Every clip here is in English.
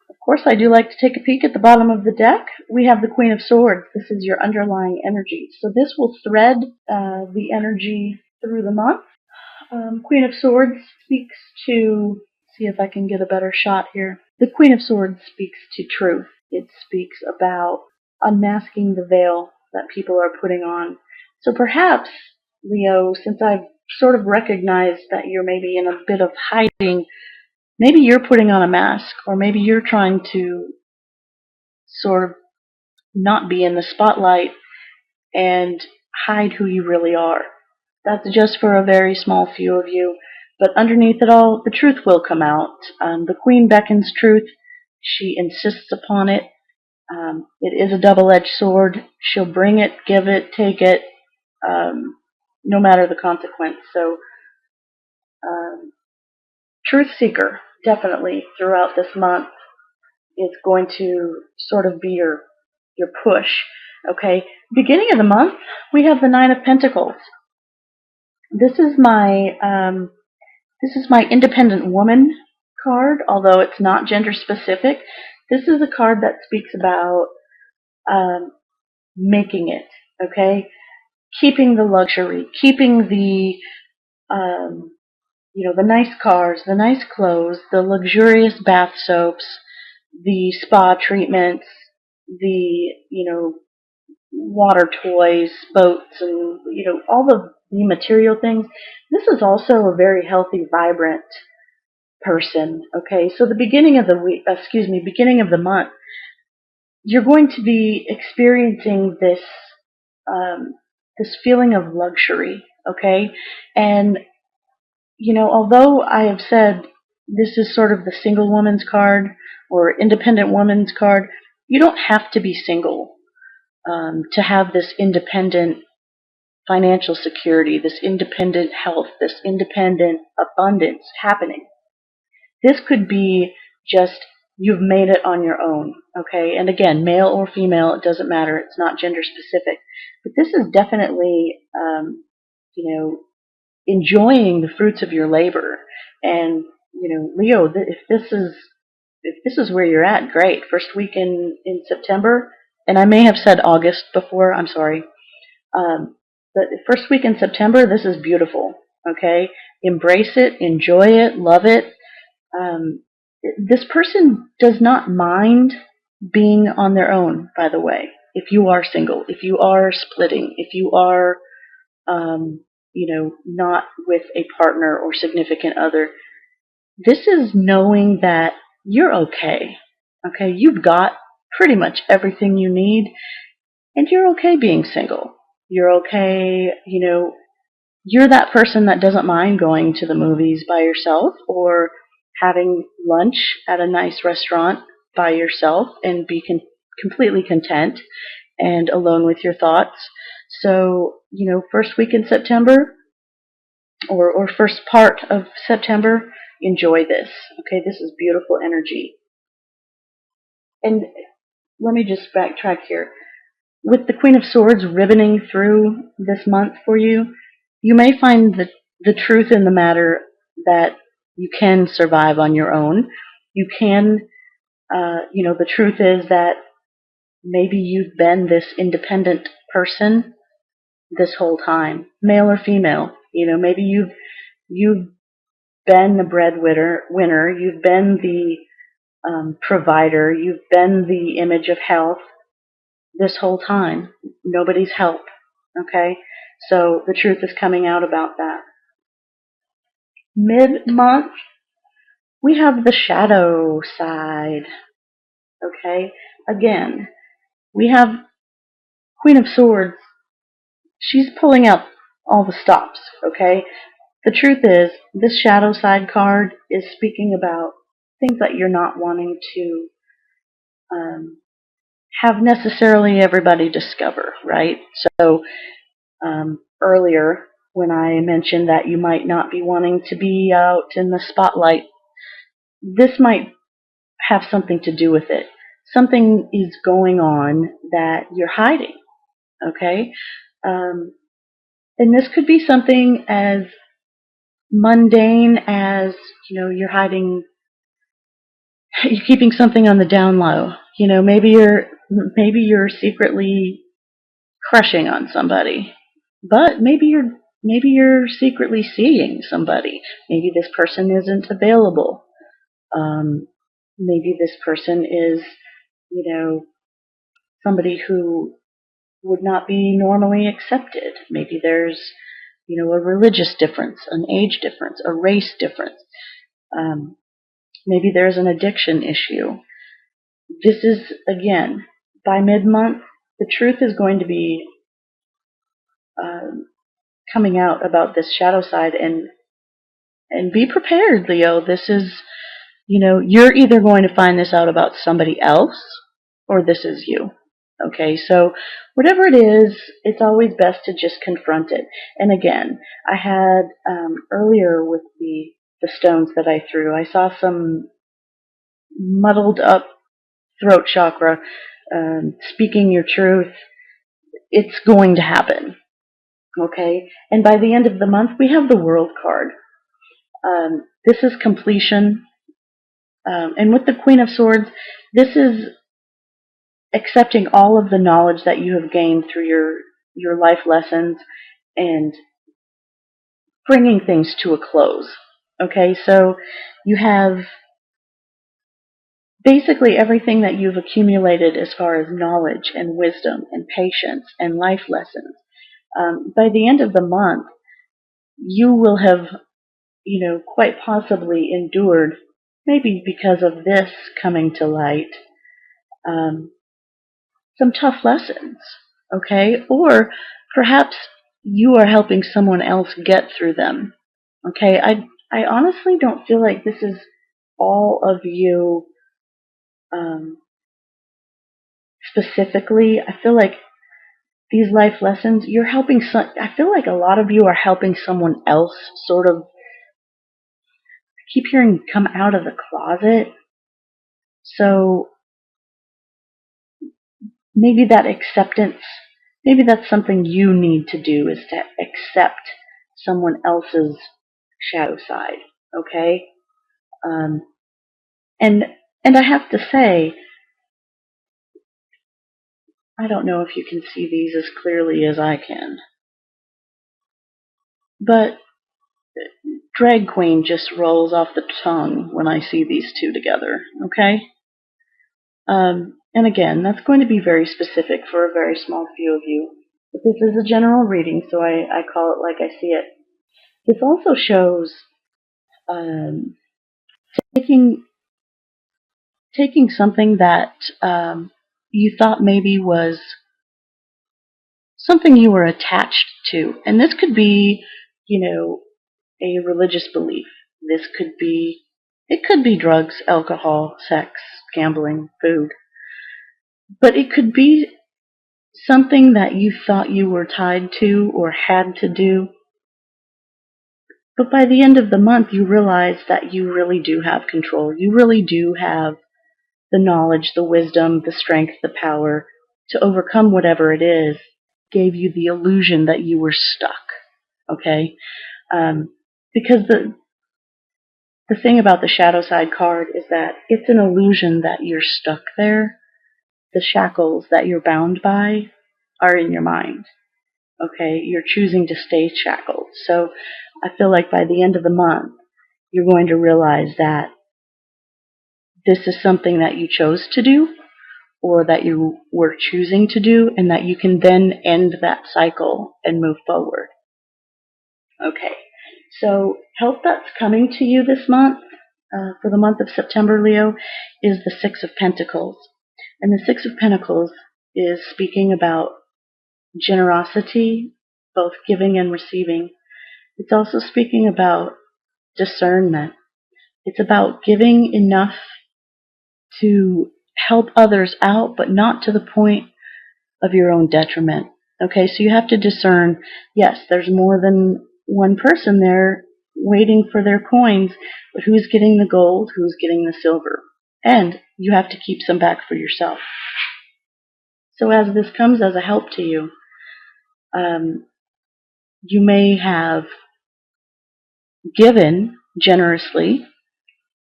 Of course, I do like to take a peek at the bottom of the deck. We have the Queen of Swords. This is your underlying energy. So this will thread the energy through the month. Queen of Swords speaks to, see if I can get a better shot here. The Queen of Swords speaks to truth. It speaks about unmasking the veil that people are putting on. So perhaps, Leo, since I've sort of recognized that you're maybe in a bit of hiding, maybe you're putting on a mask, or maybe you're trying to sort of not be in the spotlight and hide who you really are. That's just for a very small few of you. But underneath it all, the truth will come out. The Queen beckons truth. She insists upon it. It is a double-edged sword. She'll bring it, give it, take it, no matter the consequence. So, Truth Seeker, definitely, throughout this month, is going to sort of be your push. Okay, beginning of the month, we have the Nine of Pentacles. This is my independent woman card, although it's not gender specific. This is a card that speaks about making it, okay? Keeping the luxury, keeping the, the nice cars, the nice clothes, the luxurious bath soaps, the spa treatments, the, water toys, boats, and, all the material things. This is also a very healthy, vibrant person. Okay, so the beginning of the week, beginning of the month, you're going to be experiencing this feeling of luxury. Okay, and although I have said this is sort of the single woman's card or independent woman's card, you don't have to be single to have this independent financial security, this independent health, this independent abundance happening. This could be just you've made it on your own, okay? And again, male or female, it doesn't matter. It's not gender specific. But this is definitely, enjoying the fruits of your labor. And, Leo, if this is where you're at, great. First week in September, and I may have said August before, I'm sorry. But the first week in September, this is beautiful, okay? Embrace it, enjoy it, love it. This person does not mind being on their own, by the way. If you are single, if you are splitting, if you are, not with a partner or significant other, this is knowing that you're okay. Okay, you've got pretty much everything you need, and you're okay being single. You're okay, you're that person that doesn't mind going to the movies by yourself or having lunch at a nice restaurant by yourself and be completely content and alone with your thoughts. So, first week in September or first part of September, enjoy this. Okay, this is beautiful energy. And let me just backtrack here. With the Queen of Swords ribboning through this month for you, you may find the truth in the matter that you can survive on your own. You can, the truth is that maybe you've been this independent person this whole time, male or female. Maybe you've been the breadwinner, you've been the provider, you've been the image of health this whole time. Nobody's help. Okay? So the truth is coming out about that. Mid-month, we have the shadow side. Okay? Again, we have Queen of Swords. She's pulling out all the stops. Okay? The truth is, this shadow side card is speaking about things that you're not wanting to have necessarily everybody discover, right? So earlier, when I mentioned that you might not be wanting to be out in the spotlight, this might have something to do with it. Something is going on that you're hiding, okay? And this could be something as mundane as, you're hiding you're keeping something on the down low. Maybe you're secretly crushing on somebody, but maybe you're secretly seeing somebody. Maybe this person isn't available. Um, Maybe this person is, somebody who would not be normally accepted. Maybe there's, a religious difference, an age difference, a race difference. Um, Maybe there's an addiction issue. This is, again, by mid-month, the truth is going to be coming out about this shadow side, and be prepared, Leo. This is, you're either going to find this out about somebody else or this is you. Okay, so whatever it is, it's always best to just confront it. And again, I had earlier with the stones that I threw, I saw some muddled up throat chakra, speaking your truth. It's going to happen. Okay, and by the end of the month, we have the World card. This is completion. And with the Queen of Swords, this is accepting all of the knowledge that you have gained through your life lessons and bringing things to a close. Okay, so you have basically everything that you've accumulated as far as knowledge and wisdom and patience and life lessons. By the end of the month, you will have, quite possibly endured, maybe because of this coming to light, some tough lessons, okay? Or perhaps you are helping someone else get through them, okay? I honestly don't feel like this is all of you specifically. I feel like these life lessons, you're helping I feel like a lot of you are helping someone else sort of, I keep hearing come out of the closet. So maybe that acceptance, maybe that's something you need to do, is to accept someone else's shadow side, okay? Um, and I have to say, I don't know if you can see these as clearly as I can, but drag queen just rolls off the tongue when I see these two together, okay? And again, that's going to be very specific for a very small few of you. But this is a general reading, so I call it like I see it. This also shows taking something that you thought maybe was something you were attached to. And this could be, a religious belief. It could be drugs, alcohol, sex, gambling, food. But it could be something that you thought you were tied to or had to do. But by the end of the month, you realize that you really do have control. You really do have the knowledge, the wisdom, the strength, the power to overcome whatever it is. Gave you the illusion that you were stuck. Okay? Because the thing about the shadow side card is that it's an illusion that you're stuck there. The shackles that you're bound by are in your mind. Okay, you're choosing to stay shackled. So I feel like by the end of the month, you're going to realize that this is something that you chose to do or that you were choosing to do, and that you can then end that cycle and move forward. Okay, so help that's coming to you this month, for the month of September, Leo, is the Six of Pentacles. And the Six of Pentacles is speaking about generosity, both giving and receiving. It's also speaking about discernment. It's about giving enough to help others out, but not to the point of your own detriment. Okay, so you have to discern, yes, there's more than one person there waiting for their coins, but who's getting the gold, who's getting the silver? And you have to keep some back for yourself. So as this comes as a help to you, you may have given generously,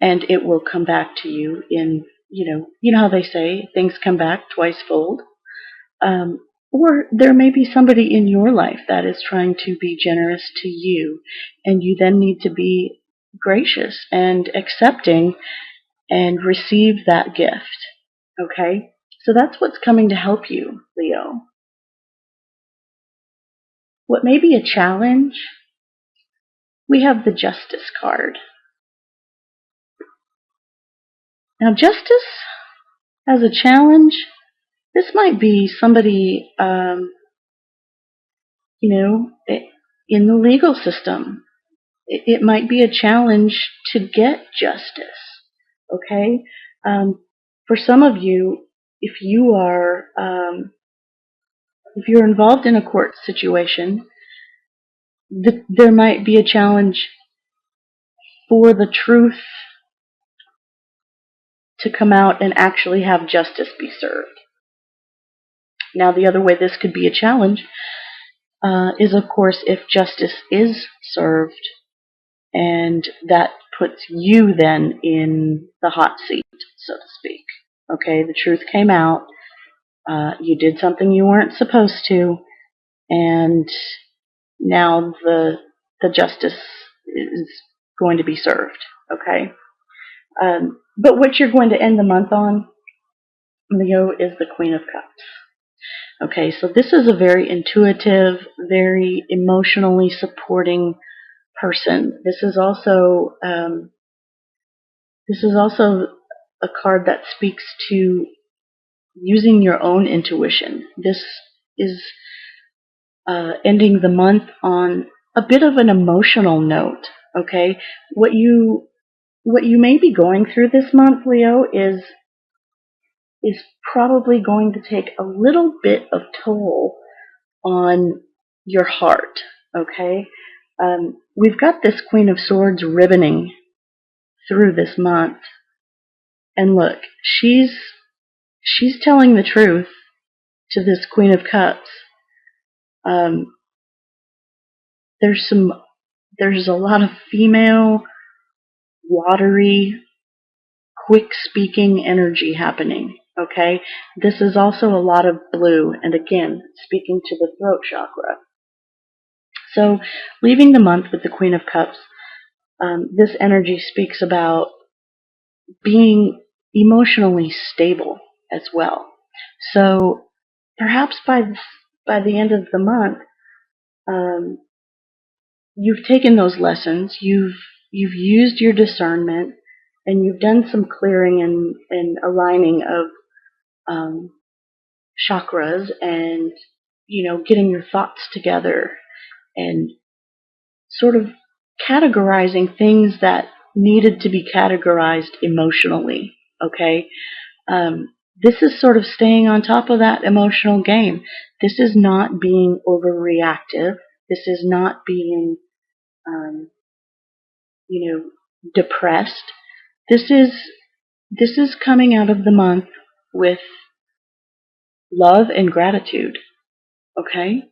and it will come back to you in, you know how they say things come back twice fold. Or there may be somebody in your life that is trying to be generous to you, and you then need to be gracious and accepting and receive that gift. Okay? So that's what's coming to help you, Leo. What may be a challenge? We have the Justice card. Now, justice as a challenge, this might be somebody, in the legal system. It might be a challenge to get justice. Okay? For some of you, if you are, if you're involved in a court situation, there might be a challenge for the truth to come out and actually have justice be served. Now, the other way this could be a challenge is, of course, if justice is served, and that puts you then in the hot seat, so to speak. Okay, the truth came out, you did something you weren't supposed to, and now the justice is going to be served. Okay, but what you're going to end the month on, Leo, is the Queen of Cups. Okay, so this is a very intuitive, very emotionally supporting person. This is also a card that speaks to using your own intuition. This is ending the month on a bit of an emotional note. Okay, what you may be going through this month, Leo, is probably going to take a little bit of toll on your heart. Okay, we've got this Queen of Swords ribboning through this month, and look, she's telling the truth to this Queen of Cups. There's a lot of female, watery, quick-speaking energy happening. Okay, this is also a lot of blue, and again, speaking to the throat chakra. So, leaving the month with the Queen of Cups, this energy speaks about being emotionally stable as well. So, perhaps by the end of the month, you've taken those lessons, you've used your discernment, and you've done some clearing and aligning of chakras, and getting your thoughts together and sort of categorizing things that needed to be categorized emotionally. Okay, this is sort of staying on top of that emotional game. This is not being overreactive. This is not being depressed. This is coming out of the month with love and gratitude. Okay?